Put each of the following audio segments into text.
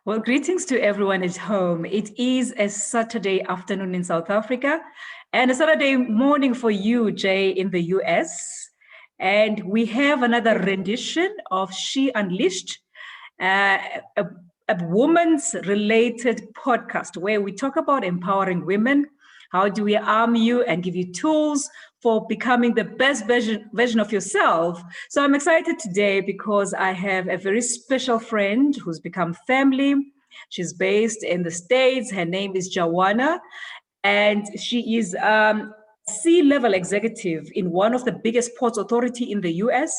Well, greetings to everyone at home. It is a Saturday afternoon in South Africa and a Saturday morning for you, Jay, in the US. And we have another rendition of She Unleashed, uh, a, a woman's related podcast where we talk about empowering women. How do we arm you and give you tools for becoming the best version of yourself? So I'm excited today because I have a very special friend who's become family. She's based in the States. Her name is Jawauna, and she is C-level executive in one of the biggest ports authority in the US.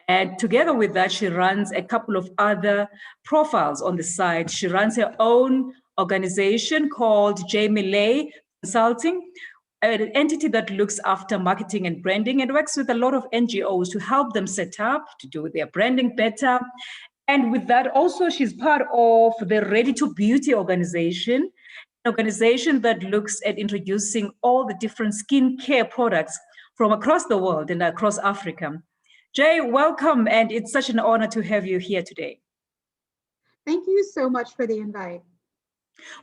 And together with that, she runs a couple of other profiles on the side. She runs her own organization called JMillete Consulting, an entity that looks after marketing and branding and works with a lot of NGOs to help them set up, to do their branding better. And with that, also, she's part of the Ready to Beauty organization, an organization that looks at introducing all the different skincare products from across the world and across Africa. Jay, welcome, and it's such an honor to have you here today. Thank you so much for the invite.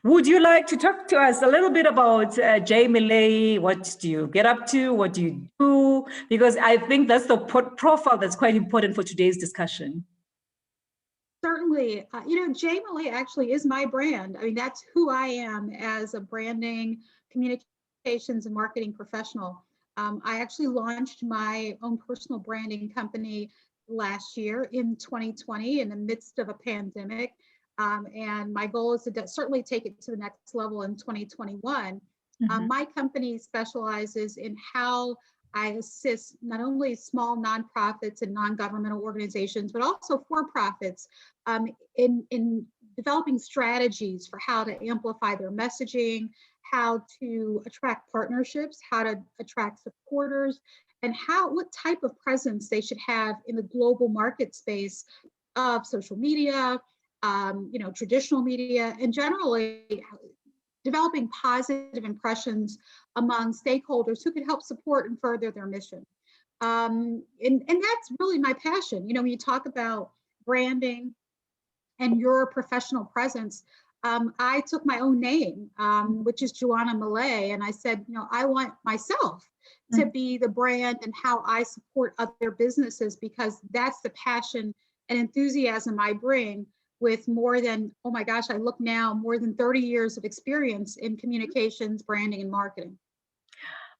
Would you like to talk to us a little bit about JMillete? What do you get up to? What do you do? Because I think that's the profile that's quite important for today's discussion. Certainly, JMillete actually is my brand. I mean, that's who I am as a branding, communications, and marketing professional. I actually launched my own personal branding company last year in 2020 in the midst of a pandemic. And my goal is to certainly take it to the next level in 2021. My company specializes in how I assist not only small nonprofits and non-governmental organizations, but also for-profits in developing strategies for how to amplify their messaging, how to attract partnerships, how to attract supporters, and what type of presence they should have in the global market space of social media, traditional media, and generally developing positive impressions among stakeholders who could help support and further their mission. And that's really my passion. When you talk about branding and your professional presence, I took my own name, which is Jawauna Millette, and I said, I want myself to be the brand and how I support other businesses, because that's the passion and enthusiasm I bring with more than, oh my gosh, I look now, more than 30 years of experience in communications, branding, and marketing.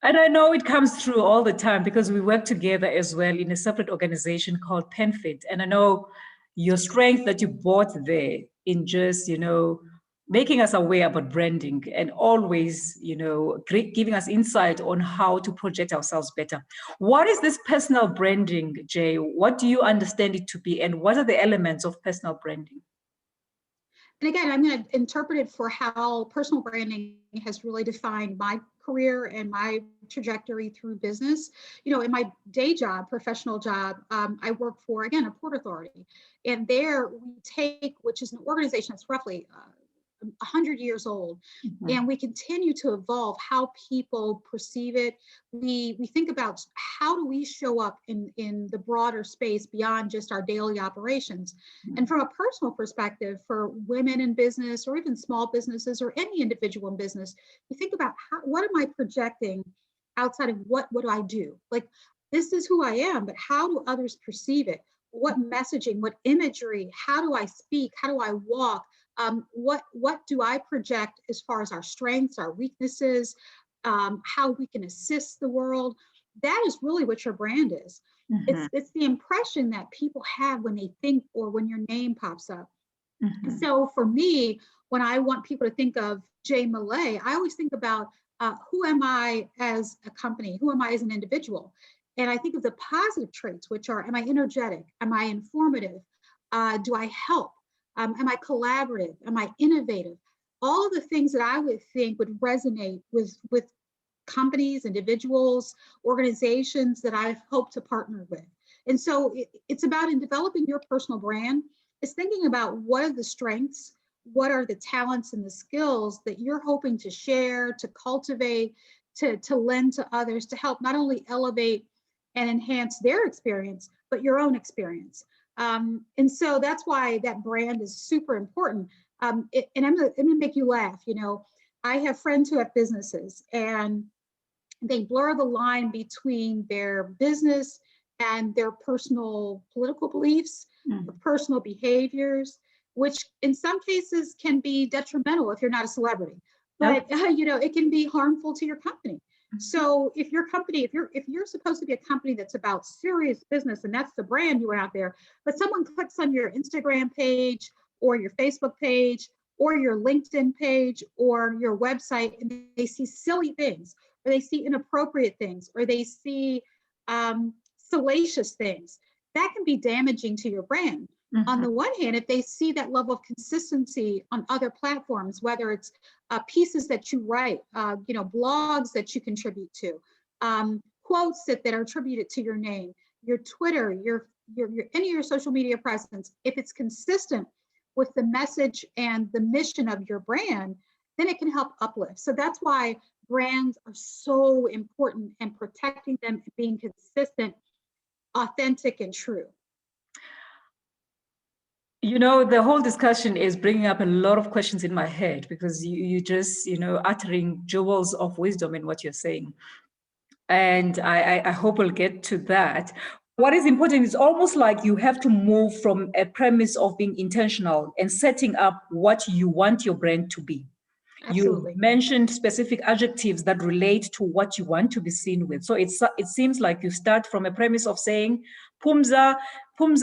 And I know it comes through all the time because we work together as well in a separate organization called PenFit. And I know your strength that you brought there in just, making us aware about branding and always, giving us insight on how to project ourselves better. What is this personal branding, Jay? What do you understand it to be? And what are the elements of personal branding? And again, I'm going to interpret it for how personal branding has really defined my career and my trajectory through business. In my day job, professional job, I work for, again, a port authority. And there we take, which is an organization that's roughly 100 years old, and we continue to evolve how people perceive it. We think about how do we show up in the broader space beyond just our daily operations. And from a personal perspective, for women in business or even small businesses or any individual in business, you think about what am I projecting outside of what do I do? Like, this is who I am, but how do others perceive it? What messaging, what imagery, how do I speak? How do I walk? What do I project as far as our strengths, our weaknesses, how we can assist the world? That is really what your brand is. It's the impression that people have when they think or when your name pops up. So for me, when I want people to think of JMillete, I always think about who am I as a company? Who am I as an individual? And I think of the positive traits, which are, am I energetic? Am I informative? Do I help? Am I collaborative? Am I innovative? All of the things that I would think would resonate with companies, individuals, organizations that I hope to partner with. And so it's about, in developing your personal brand, is thinking about what are the strengths, what are the talents and the skills that you're hoping to share, to cultivate, to lend to others, to help not only elevate and enhance their experience, but your own experience. And so that's why that brand is super important. And I'm gonna make you laugh. You know, I have friends who have businesses, and they blur the line between their business and their personal political beliefs, or personal behaviors, which in some cases can be detrimental if you're not a celebrity. But you know, it can be harmful to your company. So if your company, if you're supposed to be a company that's about serious business, and that's the brand you want out there, but someone clicks on your Instagram page or your Facebook page or your LinkedIn page or your website, and they see silly things, or they see inappropriate things, or they see salacious things, that can be damaging to your brand. On the one hand, if they see that level of consistency on other platforms, whether it's pieces that you write, you know, blogs that you contribute to, quotes that are attributed to your name, your Twitter, your any of your social media presence, if it's consistent with the message and the mission of your brand, then it can help uplift. So that's why brands are so important, and protecting them and being consistent, authentic, and true. You know, the whole discussion is bringing up a lot of questions in my head, because you just, you know, uttering jewels of wisdom in what you're saying. And I hope we'll get to that. What is important is almost like you have to move from a premise of being intentional and setting up what you want your brand to be. Absolutely. You mentioned specific adjectives that relate to what you want to be seen with. So it seems like you start from a premise of saying, Phumza,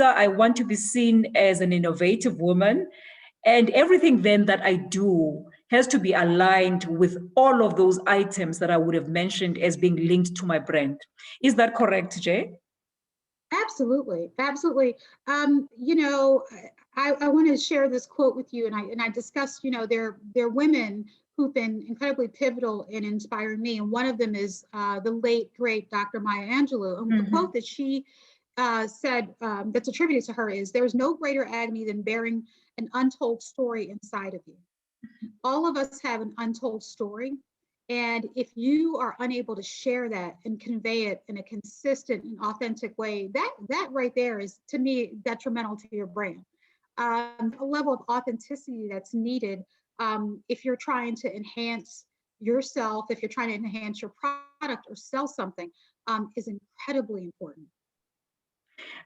I want to be seen as an innovative woman. And everything then that I do has to be aligned with all of those items that I would have mentioned as being linked to my brand. Is that correct, Jay? Absolutely, absolutely. You know, I want to share this quote with you, and I discussed, you know, there are women who've been incredibly pivotal in inspiring me, and one of them is the late great Dr. Maya Angelou. And the quote that she said, that's attributed to her, is, "There is no greater agony than bearing an untold story inside of you." All of us have an untold story. And if you are unable to share that and convey it in a consistent and authentic way, that right there is, to me, detrimental to your brand. A level of authenticity that's needed if you're trying to enhance yourself, if you're trying to enhance your product or sell something, is incredibly important.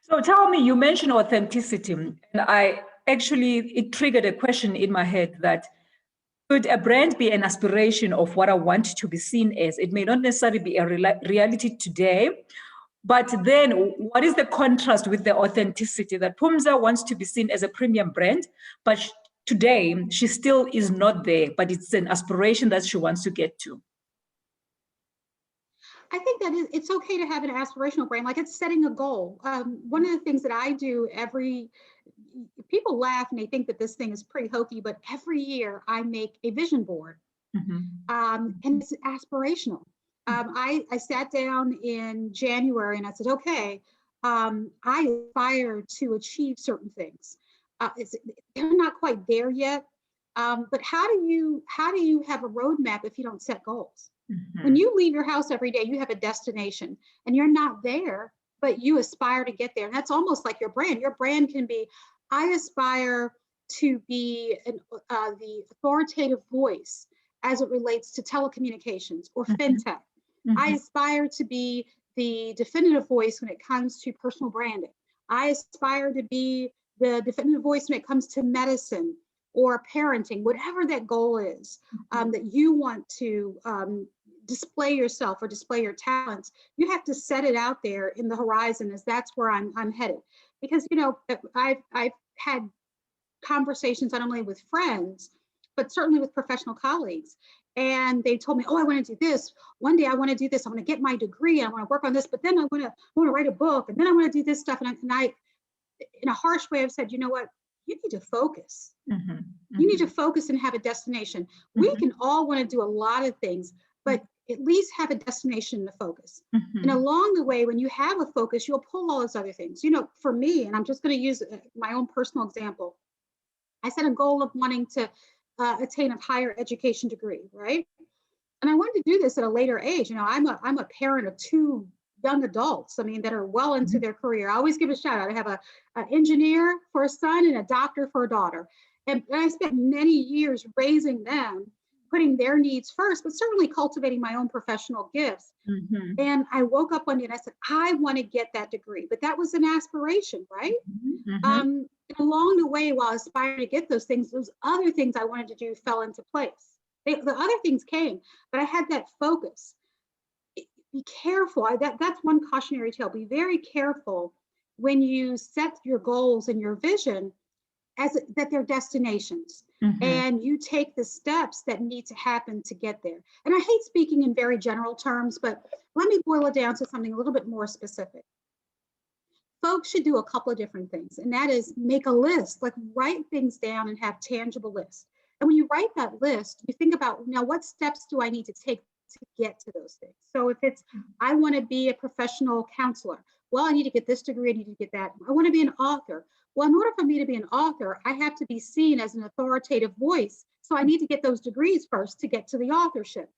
So tell me, you mentioned authenticity, and it triggered a question in my head that, could a brand be an aspiration of what I want to be seen as? It may not necessarily be a reality today, but then what is the contrast with the authenticity that Phumza wants to be seen as a premium brand, but today she still is not there, but it's an aspiration that she wants to get to? I think that it's okay to have an aspirational brand, like it's setting a goal. One of the things that I do people laugh and they think that this thing is pretty hokey, but every year I make a vision board, and it's aspirational. I sat down in January and I said, okay, I aspire to achieve certain things. They're not quite there yet, but how do you have a roadmap if you don't set goals? When you leave your house every day, you have a destination, and you're not there, but you aspire to get there. And that's almost like your brand. Your brand can be, I aspire to be the authoritative voice as it relates to telecommunications or fintech. I aspire to be the definitive voice when it comes to personal branding. I aspire to be the definitive voice when it comes to medicine or parenting, whatever that goal is, that you want to display yourself or display your talents. You have to set it out there in the horizon, as that's where I'm headed. Because, you know, I've had conversations not only with friends, but certainly with professional colleagues. And they told me, oh, I want to do this. One day I want to do this. I want to get my degree. I want to work on this, but then I want to write a book. And then I want to do this stuff. And I, in a harsh way, I've said, you know what? You need to focus. You need to focus and have a destination. We can all want to do a lot of things, but at least have a destination to focus. And along the way, when you have a focus, you'll pull all those other things. You know, for me, and I'm just going to use my own personal example, I set a goal of wanting to attain a higher education degree, right? And I wanted to do this at a later age. You know, I'm a parent of two young adults, I mean, that are well into their career. I always give a shout out. I have an engineer for a son and a doctor for a daughter. And I spent many years raising them, putting their needs first, but certainly cultivating my own professional gifts. Mm-hmm. And I woke up one day and I said, I want to get that degree, but that was an aspiration, right? Mm-hmm. And along the way, while I aspired to get those things, those other things I wanted to do fell into place. The other things came, but I had that focus. Be careful. That's one cautionary tale. Be very careful when you set your goals and your vision as that they're destinations, Mm-hmm. and you take the steps that need to happen to get there. And I hate speaking in very general terms, but let me boil it down to something a little bit more specific. Folks should do a couple of different things, and that is make a list, like write things down and have tangible lists. And when you write that list, you think about, now what steps do I need to take to get to those things? So if it's, I want to be a professional counselor, well, I need to get this degree, I need to get that. I want to be an author. Well, in order for me to be an author, I have to be seen as an authoritative voice. So I need to get those degrees first to get to the authorship.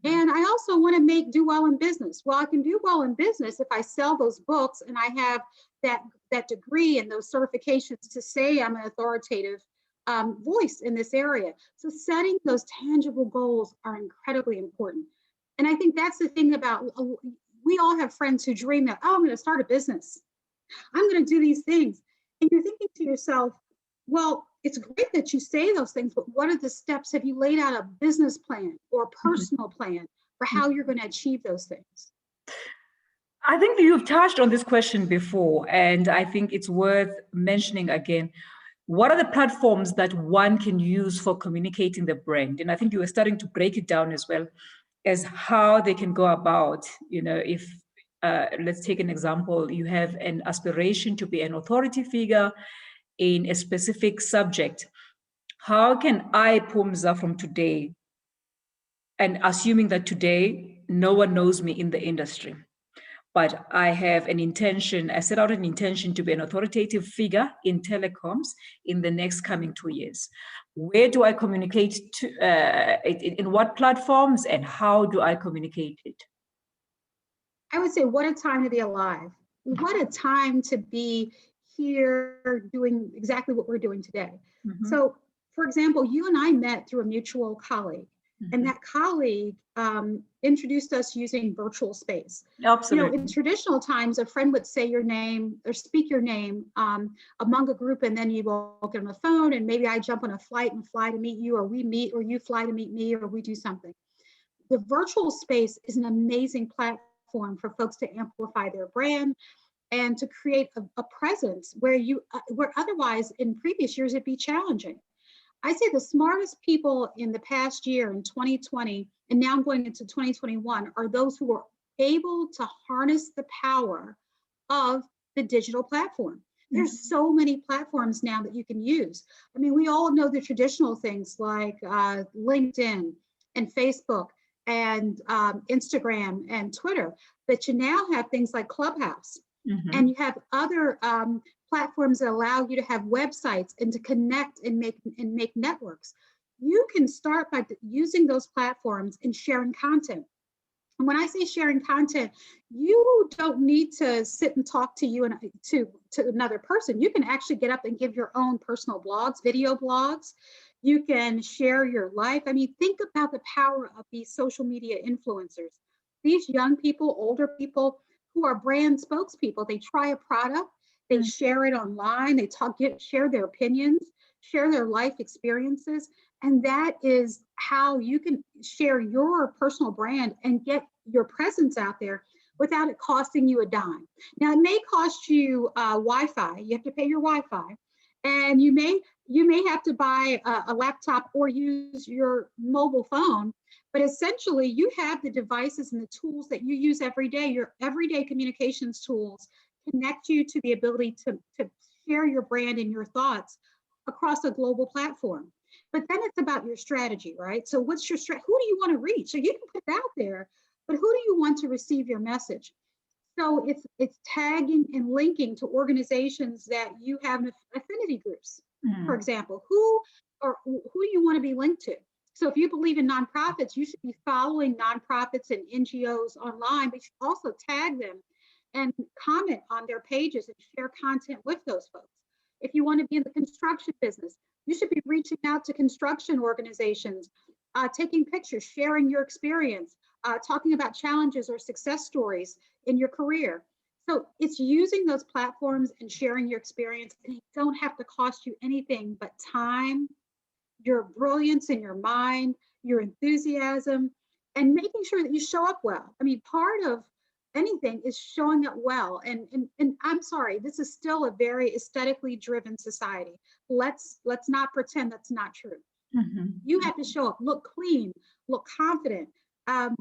And I also want to do well in business. Well, I can do well in business if I sell those books and I have that degree and those certifications to say I'm an authoritative voice in this area. So setting those tangible goals are incredibly important. And I think that's the thing about, we all have friends who dream that, oh, I'm going to start a business. I'm going to do these things. And you're thinking to yourself, well, it's great that you say those things, but what are the steps? Have you laid out a business plan or a personal plan for how you're going to achieve those things? I think you've touched on this question before, and I think it's worth mentioning again. What are the platforms that one can use for communicating the brand? And I think you were starting to break it down as well as how they can go about, if let's take an example, you have an aspiration to be an authority figure in a specific subject. How can I, Pumza, from today, and assuming that today no one knows me in the industry, but I have an intention, I set out an intention to be an authoritative figure in telecoms in the next coming 2 years. Where do I communicate to, in what platforms, and how do I communicate it? I would say, what a time to be alive. What a time to be here doing exactly what we're doing today. Mm-hmm. So, for example, you and I met through a mutual colleague, and that colleague introduced us using virtual space. Absolutely. In traditional times, a friend would say your name or speak your name among a group, and then you will get on the phone, and maybe I jump on a flight and fly to meet you, or we meet, or you fly to meet me, or we do something. The virtual space is an amazing platform for folks to amplify their brand and to create a presence where otherwise in previous years it'd be challenging. I say the smartest people in the past year in 2020 and now going into 2021 are those who are able to harness the power of the digital platform. There's so many platforms now that you can use. I mean, we all know the traditional things like LinkedIn and Facebook and Instagram and Twitter, but you now have things like Clubhouse. And you have other platforms that allow you to have websites and to connect and make networks. You can start by using those platforms and sharing content. And when I say sharing content, you don't need to sit and talk to you and to another person. You can actually get up and give your own personal blogs, video blogs. You can share your life. I mean, think about the power of these social media influencers. These young people, older people who are brand spokespeople. They try a product, they share it online, they share their opinions, share their life experiences. And that is how you can share your personal brand and get your presence out there without it costing you a dime. Now, it may cost you Wi-Fi. You have to pay your Wi-Fi. And you may have to buy a laptop or use your mobile phone, but essentially you have the devices and the tools that you use every day. Your everyday communications tools connect you to the ability to share your brand and your thoughts across a global platform. But then it's about your strategy, right? So what's your strategy? Who do you want to reach? So you can put it out there, but who do you want to receive your message? So it's tagging and linking to organizations that you have affinity groups, for example. Who do you want to be linked to? So if you believe in nonprofits, you should be following nonprofits and NGOs online, but you should also tag them and comment on their pages and share content with those folks. If you want to be in the construction business, you should be reaching out to construction organizations, taking pictures, sharing your experience, talking about challenges or success stories in your career. So it's using those platforms and sharing your experience, and it don't have to cost you anything but time, your brilliance in your mind, your enthusiasm, and making sure that you show up well. I mean, part of anything is showing up well. And I'm sorry, this is still a very aesthetically driven society. Let's not pretend that's not true. You have to show up, look clean, look confident,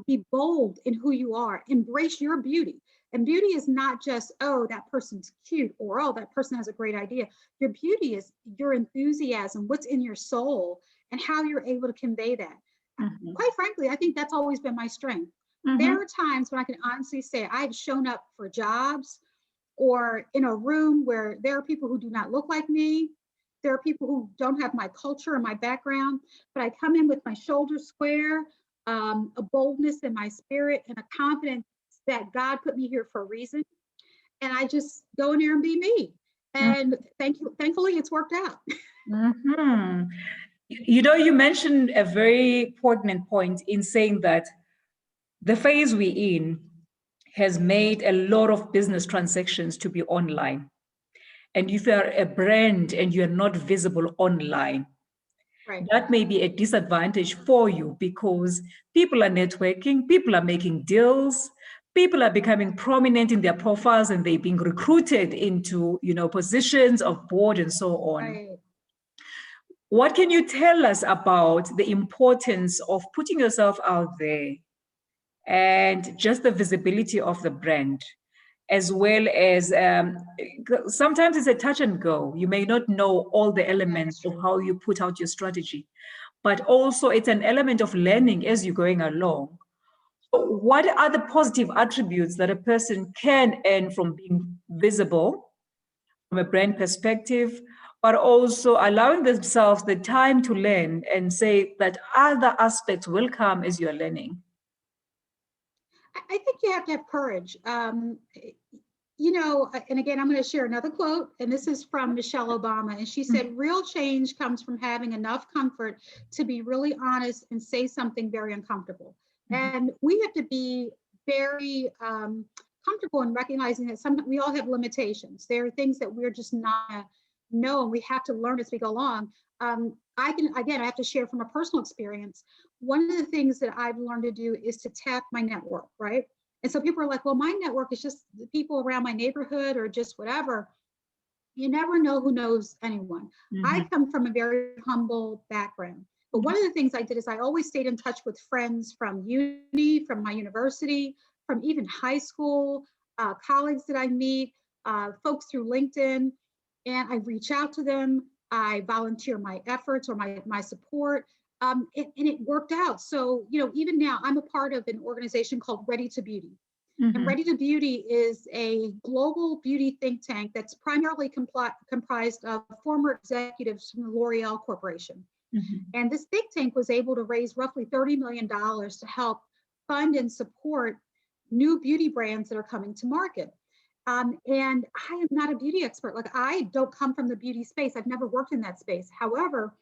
be bold in who you are, embrace your beauty. And beauty is not just, oh, that person's cute, or oh, that person has a great idea. Your beauty is your enthusiasm, what's in your soul, and how you're able to convey that. Quite frankly, I think that's always been my strength. There are times when I can honestly say I've shown up for jobs or in a room where there are people who do not look like me. There are people who don't have my culture or my background, but I come in with my shoulders square, a boldness in my spirit, and a confidence that God put me here for a reason. And I just go in there and be me. And thankfully, it's worked out. You know, you mentioned a very poignant point in saying that the phase we're in has made a lot of business transactions to be online. And if you are a brand and you're not visible online, Right. that may be a disadvantage for you because people are networking, people are making deals, people are becoming prominent in their profiles, and they're being recruited into, you know, positions of board and so on. Right. What can you tell us about the importance of putting yourself out there and just the visibility of the brand, as well as sometimes it's a touch and go. You may not know all the elements of how you put out your strategy, but also it's an element of learning as you're going along. So what are the positive attributes that a person can earn from being visible from a brand perspective, but also allowing themselves the time to learn and say that other aspects will come as you're learning? I think you have to have courage. You know, and again, I'm going to share another quote, and this is from Michelle Obama. And she said, real change comes from having enough comfort to be really honest and say something very uncomfortable. And we have to be very comfortable in recognizing that we all have limitations. There are things that we're just not know, and we have to learn as we go along. I have to share from a personal experience. One of the things that I've learned to do is to tap my network, right? And so people are like, well, my network is just the people around my neighborhood or just whatever. You never know who knows anyone. I come from a very humble background. But one of the things I did is I always stayed in touch with friends from uni, from my university, from even high school, colleagues that I meet, folks through LinkedIn, and I reach out to them. I volunteer my efforts or my support. And it worked out. So, you know, even now I'm a part of an organization called Ready to Beauty. And Ready to Beauty is a global beauty think tank that's primarily comprised of former executives from the L'Oreal Corporation. And this think tank was able to raise roughly $30 million to help fund and support new beauty brands that are coming to market. And I am not a beauty expert. Like, I don't come from the beauty space. I've never worked in that space. However,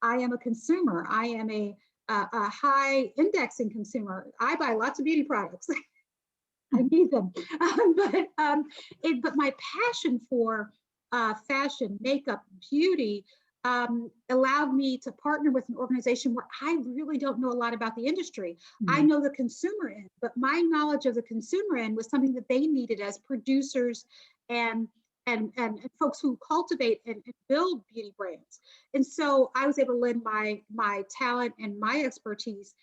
I am a consumer. I am a high indexing consumer. I buy lots of beauty products. I need them. But my passion for fashion, makeup, beauty allowed me to partner with an organization where I really don't know a lot about the industry. I know the consumer end, but my knowledge of the consumer end was something that they needed as producers and folks who cultivate and build beauty brands. And so I was able to lend my talent and my expertise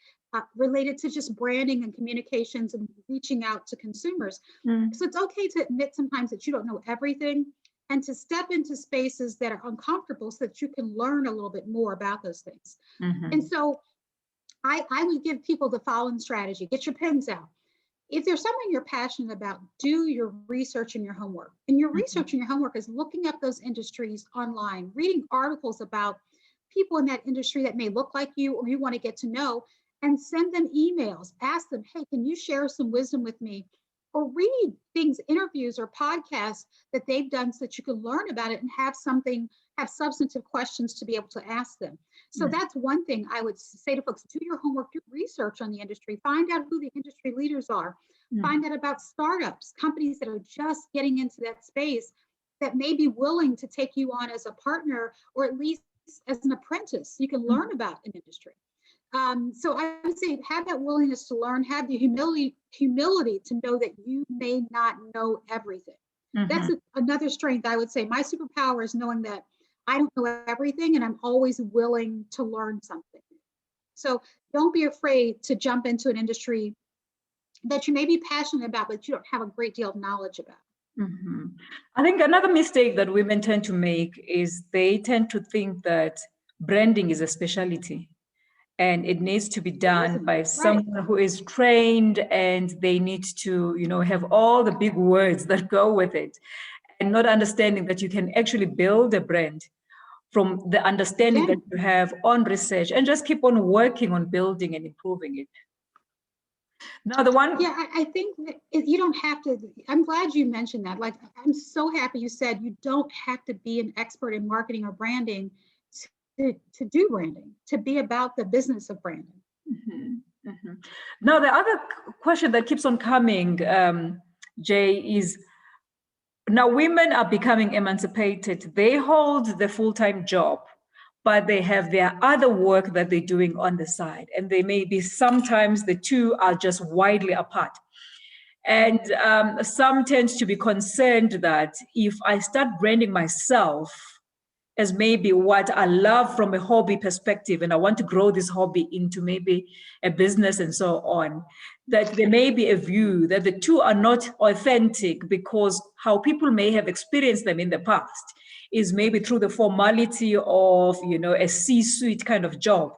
related to just branding and communications and reaching out to consumers. So it's okay to admit sometimes that you don't know everything and to step into spaces that are uncomfortable so that you can learn a little bit more about those things. And so I would give people the following strategy: get your pens out. If there's something you're passionate about, do your research and your homework. And your research and your homework is looking up those industries online, reading articles about people in that industry that may look like you or you want to get to know, and send them emails. Ask them, hey, can you share some wisdom with me or read things, interviews or podcasts that they've done so that you can learn about it and have substantive questions to be able to ask them. So that's one thing I would say to folks: do your homework, do research on the industry, find out who the industry leaders are, find out about startups, companies that are just getting into that space that may be willing to take you on as a partner, or at least as an apprentice. You can learn about an industry. So I would say have that willingness to learn, have the humility to know that you may not know everything. That's another strength. I would say my superpower is knowing that I don't know everything and I'm always willing to learn something. So don't be afraid to jump into an industry that you may be passionate about, but you don't have a great deal of knowledge about. I think another mistake that women tend to make is they tend to think that branding is a specialty and it needs to be done by someone who is trained, and they need to, have all the big words that go with it, and not understanding that you can actually build a brand from the understanding that you have on research, and just keep on working on building and improving it. Now, I think that you don't have to. I'm glad you mentioned that. Like, I'm so happy you said you don't have to be an expert in marketing or branding to do branding, to be about the business of branding. Now, the other question that keeps on coming, Jay, is now women are becoming emancipated. They hold the full-time job, but they have their other work that they're doing on the side. And they may be, sometimes the two are just widely apart. And some tend to be concerned that if I start branding myself as maybe what I love from a hobby perspective, and I want to grow this hobby into maybe a business and so on, that there may be a view that the two are not authentic, because how people may have experienced them in the past is maybe through the formality of, a C-suite kind of job.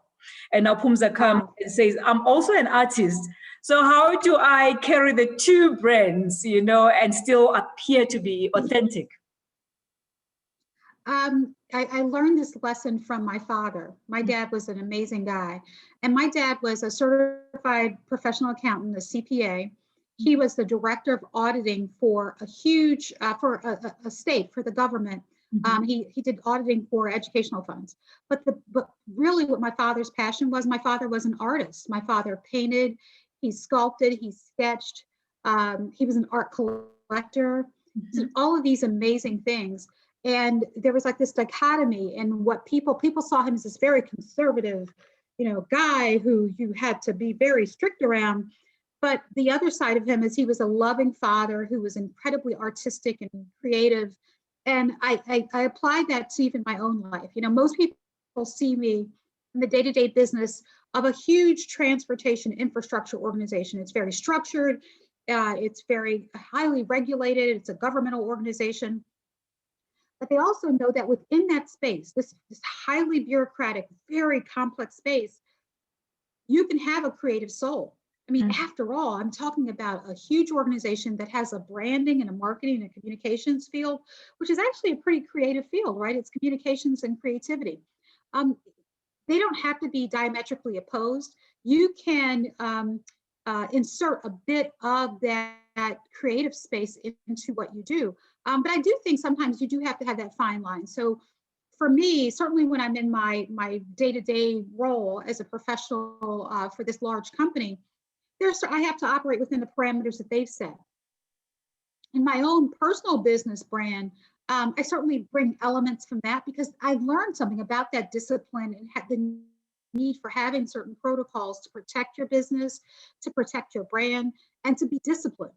And now Phumza comes and says, I'm also an artist. So how do I carry the two brands, and still appear to be authentic? I learned this lesson from my father. My dad was an amazing guy. And my dad was a certified professional accountant, a CPA. He was the director of auditing for a huge, for a state, for the government. He did auditing for educational funds. But really what my father's passion was, my father was an artist. My father painted, he sculpted, he sketched. He was an art collector. So all of these amazing things. And there was like this dichotomy in what people saw him as this very conservative, guy who you had to be very strict around. But the other side of him is he was a loving father who was incredibly artistic and creative. And I applied that to even my own life. Most people see me in the day-to-day business of a huge transportation infrastructure organization. It's very structured. It's very highly regulated. It's a governmental organization. But they also know that within that space, this highly bureaucratic, very complex space, you can have a creative soul. I mean, after all, I'm talking about a huge organization that has a branding and a marketing and a communications field, which is actually a pretty creative field, right? It's communications and creativity. They don't have to be diametrically opposed. You can insert a bit of that creative space into what you do. But I do think sometimes you do have to have that fine line. So for me, certainly when I'm in my day-to-day role as a professional for this large company, I have to operate within the parameters that they've set. In my own personal business brand, I certainly bring elements from that because I learned something about that discipline and had the need for having certain protocols to protect your business, to protect your brand, and to be disciplined.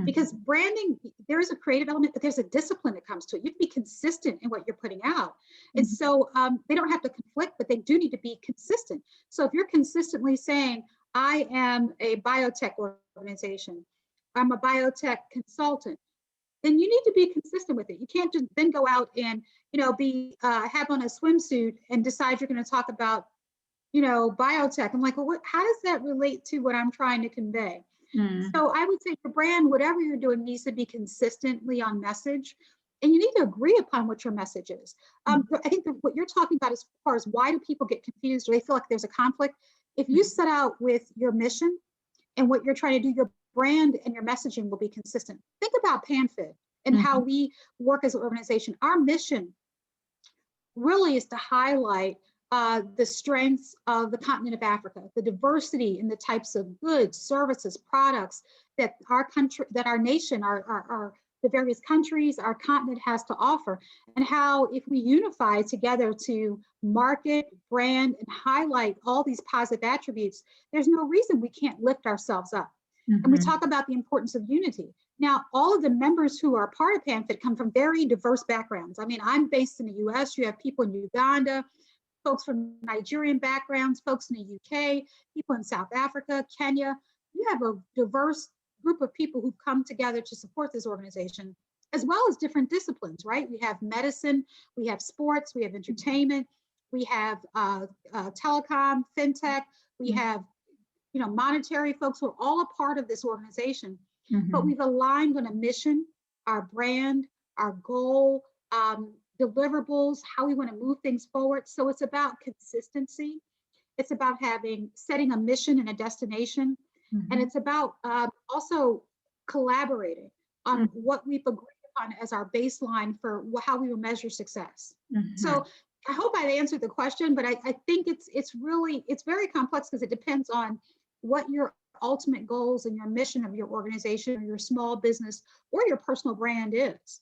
Because branding, there is a creative element, but there's a discipline that comes to it. You have to be consistent in what you're putting out. And so they don't have to conflict, but they do need to be consistent. So if you're consistently saying, I am a biotech organization, I'm a biotech consultant, then you need to be consistent with it. You can't just then go out and, have on a swimsuit and decide you're going to talk about, biotech. I'm like, well, how does that relate to what I'm trying to convey? So I would say your brand, whatever you're doing, needs to be consistently on message, and you need to agree upon what your message is. I think what you're talking about as far as why do people get confused or they feel like there's a conflict, if you set out with your mission and what you're trying to do, your brand and your messaging will be consistent. Think about PanFit and how we work as an organization. Our mission really is to highlight the strengths of the continent of Africa, the diversity in the types of goods, services, products that our country, that our nation, the various countries, our continent has to offer, and how if we unify together to market, brand, and highlight all these positive attributes, there's no reason we can't lift ourselves up. And we talk about the importance of unity. Now, all of the members who are part of PanFit come from very diverse backgrounds. I mean, I'm based in the US, you have people in Uganda, folks from Nigerian backgrounds, folks in the UK, people in South Africa, Kenya. You have a diverse group of people who've come together to support this organization, as well as different disciplines, right? We have medicine, we have sports, we have entertainment, we have telecom, fintech, we have monetary folks who are all a part of this organization. But we've aligned on a mission, our brand, our goal, deliverables, how we want to move things forward. So it's about consistency. It's about setting a mission and a destination. And it's about also collaborating on what we've agreed upon as our baseline for how we will measure success. So I hope I answered the question, but I think it's very complex because it depends on what your ultimate goals and your mission of your organization or your small business or your personal brand is.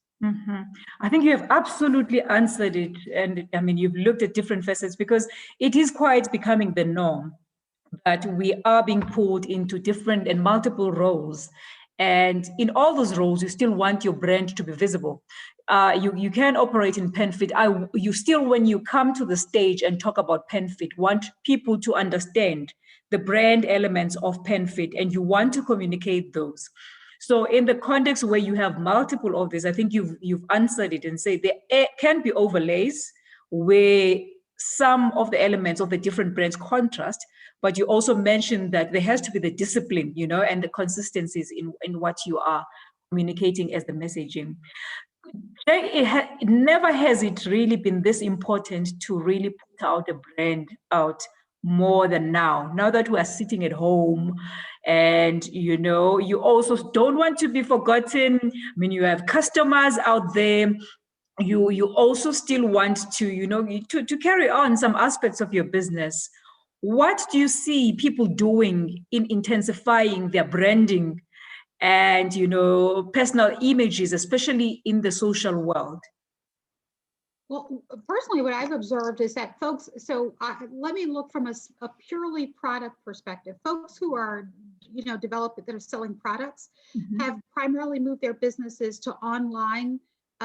I think you have absolutely answered it. And I mean, you've looked at different facets because it is quite becoming the norm that we are being pulled into different and multiple roles. And in all those roles, you still want your brand to be visible. You can operate in PanFit. You still, when you come to the stage and talk about PanFit, want people to understand the brand elements of PanFit, and you want to communicate those. So in the context where you have multiple of this, I think you've answered it and said there can be overlays where some of the elements of the different brands contrast, but you also mentioned that there has to be the discipline, and the consistencies in what you are communicating as the messaging. Never has it really been this important to really put out a brand out more than now that we are sitting at home. And you also don't want to be forgotten. I mean, you have customers out there. You also still want to carry on some aspects of your business. What do you see people doing in intensifying their branding and personal images, especially in the social world? Well, personally, what I've observed is that folks, let me look from a purely product perspective. Folks who are, that are selling products have primarily moved their businesses to online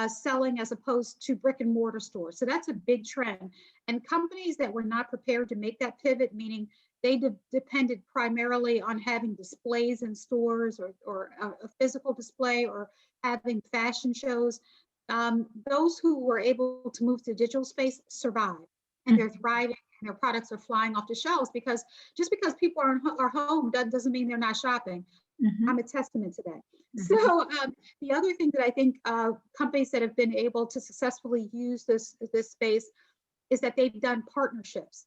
selling as opposed to brick and mortar stores. So that's a big trend. And companies that were not prepared to make that pivot, meaning they depended primarily on having displays in stores or a physical display or having fashion shows, those who were able to move to digital space survive, and they're thriving, and their products are flying off the shelves, because just because people are home doesn't mean they're not shopping. I'm a testament to that. So the other thing that I think companies that have been able to successfully use this space is that they've done partnerships.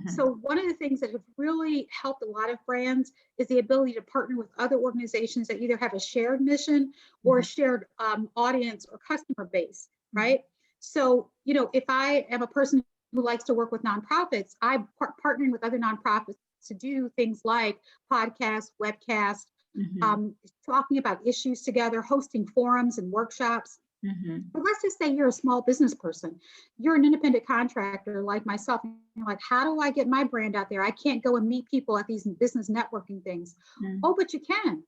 So one of the things that have really helped a lot of brands is the ability to partner with other organizations that either have a shared mission or a shared audience or customer base, right? So, if I am a person who likes to work with nonprofits, I'm partnering with other nonprofits to do things like podcasts, webcasts, talking about issues together, hosting forums and workshops. But let's just say you're a small business person. You're an independent contractor like myself. You're like, how do I get my brand out there? I can't go and meet people at these business networking things. Oh, but you can.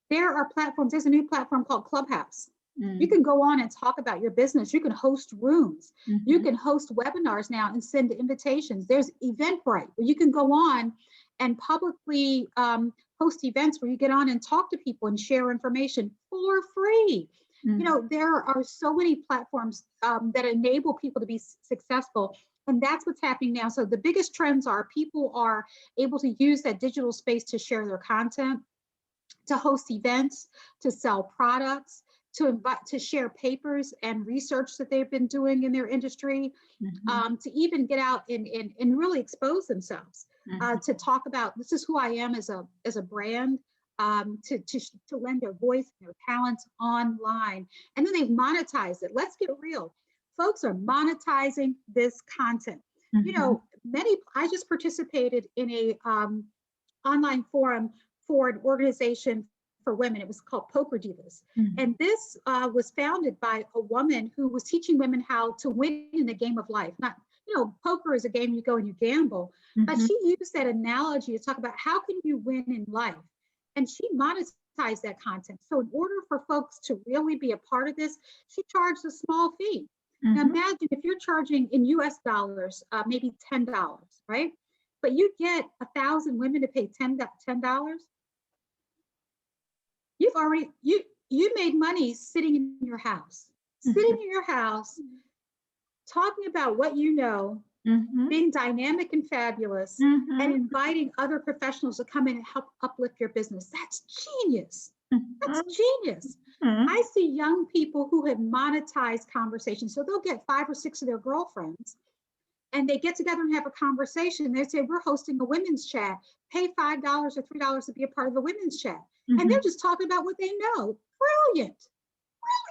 There are platforms. There's a new platform called Clubhouse. You can go on and talk about your business. You can host rooms. You can host webinars now and send invitations. There's Eventbrite, where you can go on and publicly host events where you get on and talk to people and share information for free. There are so many platforms that enable people to be successful, and that's what's happening now. So the biggest trends are people are able to use that digital space to share their content, to host events, to sell products, to share papers and research that they've been doing in their industry, to even get out and really expose themselves, to talk about, this is who I am as a brand. to lend their voice and their talents online. And then they've monetized it. Let's get real. Folks are monetizing this content. Mm-hmm. You know, I just participated in a online forum for an organization for women. It was called Poker Divas. Mm-hmm. And this was founded by a woman who was teaching women how to win in the game of life. Not, you know, poker is a game you go and you gamble, Mm-hmm. but she used that analogy to talk about how can you win in life? And she monetized that content. So in order for folks to really be a part of this, she charged a small fee. Mm-hmm. Now imagine if you're charging in US dollars, maybe $10, right? But you get 1,000 women to pay $10. You've already, you made money sitting in your house, Mm-hmm. sitting in your house, talking about what you know, Mm-hmm. being dynamic and fabulous, Mm-hmm. and inviting other professionals to come in and help uplift your business. That's genius. That's genius. Mm-hmm. I see young people who have monetized conversations. So they'll get 5 or 6 of their girlfriends and they get together and have a conversation. They say, we're hosting a women's chat, pay $5 or $3 to be a part of a women's chat. Mm-hmm. And they're just talking about what they know. Brilliant,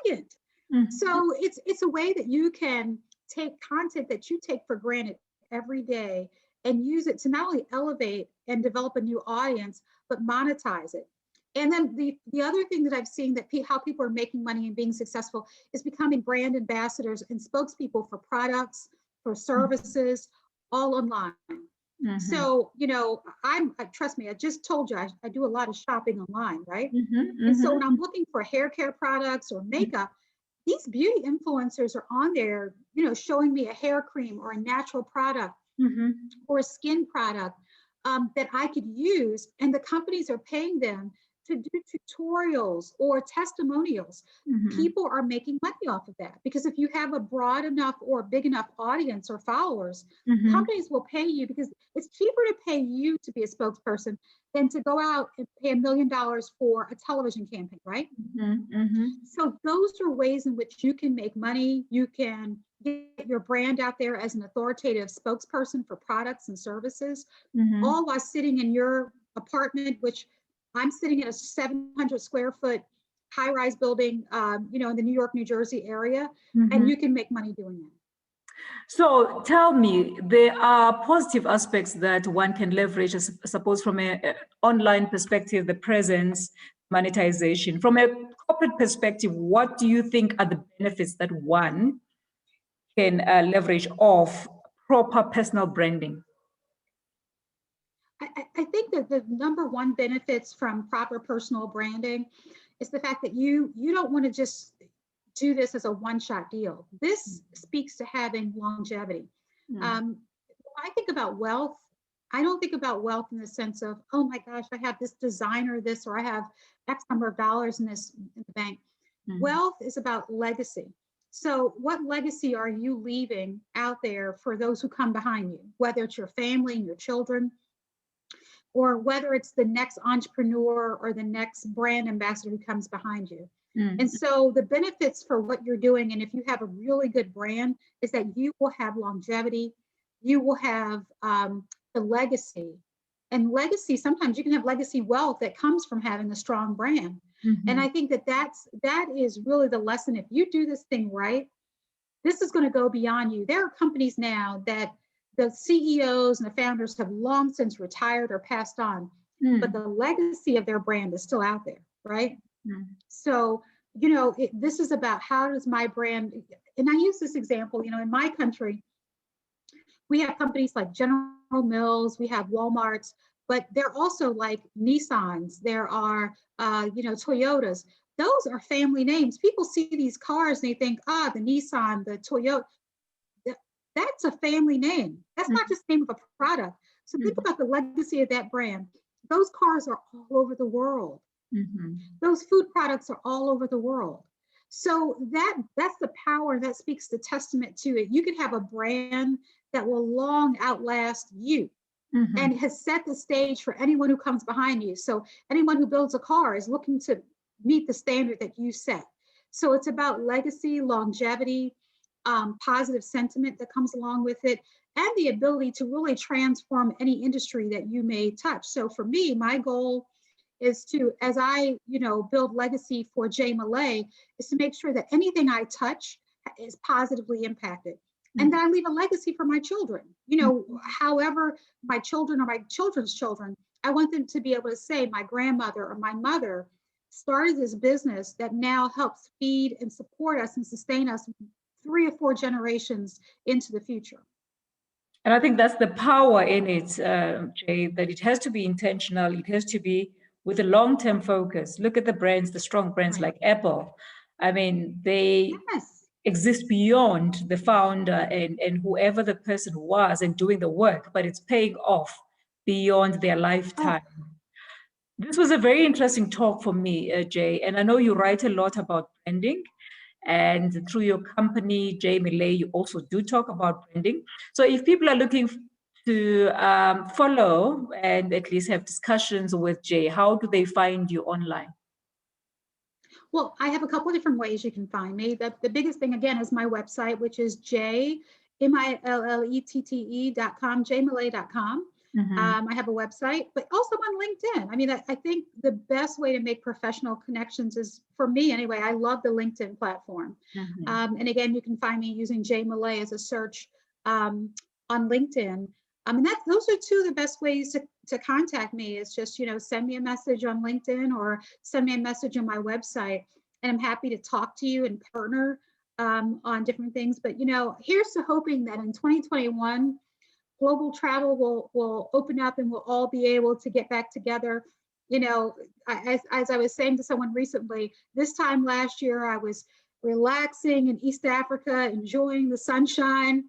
brilliant. Mm-hmm. So it's a way that you can take content that you take for granted every day and use it to not only elevate and develop a new audience, but monetize it. And then the other thing that I've seen that how people are making money and being successful is becoming brand ambassadors and spokespeople for products, for services, all online. Mm-hmm. So, you know, trust me, I just told you, I do a lot of shopping online, right? Mm-hmm. And so when I'm looking for hair care products or makeup, these beauty influencers are on there, you know, showing me a hair cream or a natural product Mm-hmm. or a skin product that I could use. And the companies are paying them to do tutorials or testimonials. Mm-hmm. People are making money off of that because if you have a broad enough or big enough audience or followers, Mm-hmm. companies will pay you because it's cheaper to pay you to be a spokesperson than to go out and pay $1 million for a television campaign, right? Mm-hmm. Mm-hmm. So those are ways in which you can make money. You can get your brand out there as an authoritative spokesperson for products and services, Mm-hmm. all while sitting in your apartment, which I'm sitting in a 700 square foot high-rise building, you know, in the New York, New Jersey area, Mm-hmm. and you can make money doing that. So tell me, there are positive aspects that one can leverage, I suppose, from an online perspective, the presence, monetization. From a corporate perspective, what do you think are the benefits that one can leverage of proper personal branding? I think that the number one benefits from proper personal branding is the fact that you don't want to just do this as a one-shot deal. This speaks to having longevity. When I think about wealth, I don't think about wealth in the sense of, oh my gosh, I have this designer, this, or I have X number of dollars in this in the bank. Wealth is about legacy. So what legacy are you leaving out there for those who come behind you, whether it's your family and your children, or whether it's the next entrepreneur or the next brand ambassador who comes behind you. And so the benefits for what you're doing, and if you have a really good brand, is that you will have longevity, you will have the legacy. And legacy, sometimes you can have legacy wealth that comes from having a strong brand. And I think that is really the lesson. If you do this thing right, this is going to go beyond you. There are companies now that the CEOs and the founders have long since retired or passed on, but the legacy of their brand is still out there, right? So, you know, this is about how does my brand, and I use this example, you know, in my country, we have companies like General Mills, we have Walmarts, but they're also like Nissans, there are, you know, Toyotas. Those are family names. People see these cars and they think, the Nissan, the Toyota, that's a family name. That's not just the name of a product. So think about the legacy of that brand. Those cars are all over the world. Those food products are all over the world. So that's the power that speaks the testament to it. You could have a brand that will long outlast you and has set the stage for anyone who comes behind you. So anyone who builds a car is looking to meet the standard that you set. So it's about legacy, longevity, positive sentiment that comes along with it, and the ability to really transform any industry that you may touch. So for me, my goal is to, as I, build legacy for JMillete, is to make sure that anything I touch is positively impacted. And that I leave a legacy for my children. However, my children or my children's children, I want them to be able to say, my grandmother or my mother started this business that now helps feed and support us and sustain us 3 or 4 generations into the future. And I think that's the power in it, Jay, that it has to be intentional. It has to be with a long-term focus. Look at the brands, the strong brands like Apple. I mean, they exist beyond the founder and whoever the person was and doing the work, but it's paying off beyond their lifetime. This was a very interesting talk for me, Jay, and I know you write a lot about branding. And through your company, JMillete, you also do talk about branding. So if people are looking to follow and at least have discussions with Jay, how do they find you online? Well, I have a couple of different ways you can find me. The biggest thing, again, is my website, which is JMillete.com, JMillete.com. I have a website, but also on LinkedIn. I mean, I think the best way to make professional connections is, for me anyway, I love the LinkedIn platform. And again, you can find me using JMillete as a search on LinkedIn. And those are 2 of the best ways to contact me, is just, send me a message on LinkedIn or send me a message on my website. And I'm happy to talk to you and partner on different things. But, here's to hoping that in 2021, global travel will open up and we'll all be able to get back together. As I was saying to someone recently, this time last year, I was relaxing in East Africa, enjoying the sunshine.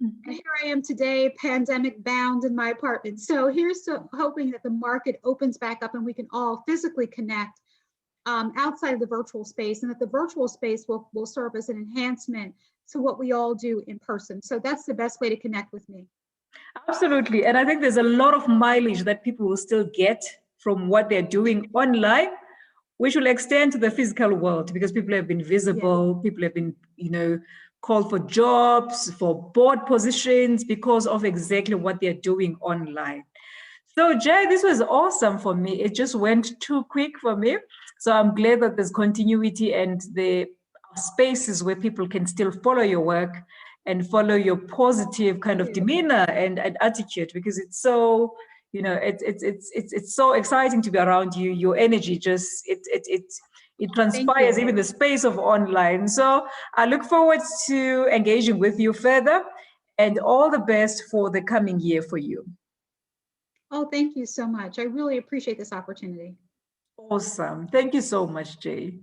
And here I am today, pandemic bound in my apartment. So here's to hoping that the market opens back up and we can all physically connect outside of the virtual space, and that the virtual space will serve as an enhancement to what we all do in person. So that's the best way to connect with me. Absolutely. And I think there's a lot of mileage that people will still get from what they're doing online, which will extend to the physical world, because people have been visible, people have been, called for jobs, for board positions, because of exactly what they're doing online. So Jay, this was awesome for me. It just went too quick for me. So I'm glad that there's continuity and the spaces where people can still follow your work and follow your positive kind of demeanor and attitude, because it's so, it's so exciting to be around you. Your energy just, it transpires even the space of online. So I look forward to engaging with you further, and all the best for the coming year for you. Oh, thank you so much. I really appreciate this opportunity. Awesome. Thank you so much, Jay.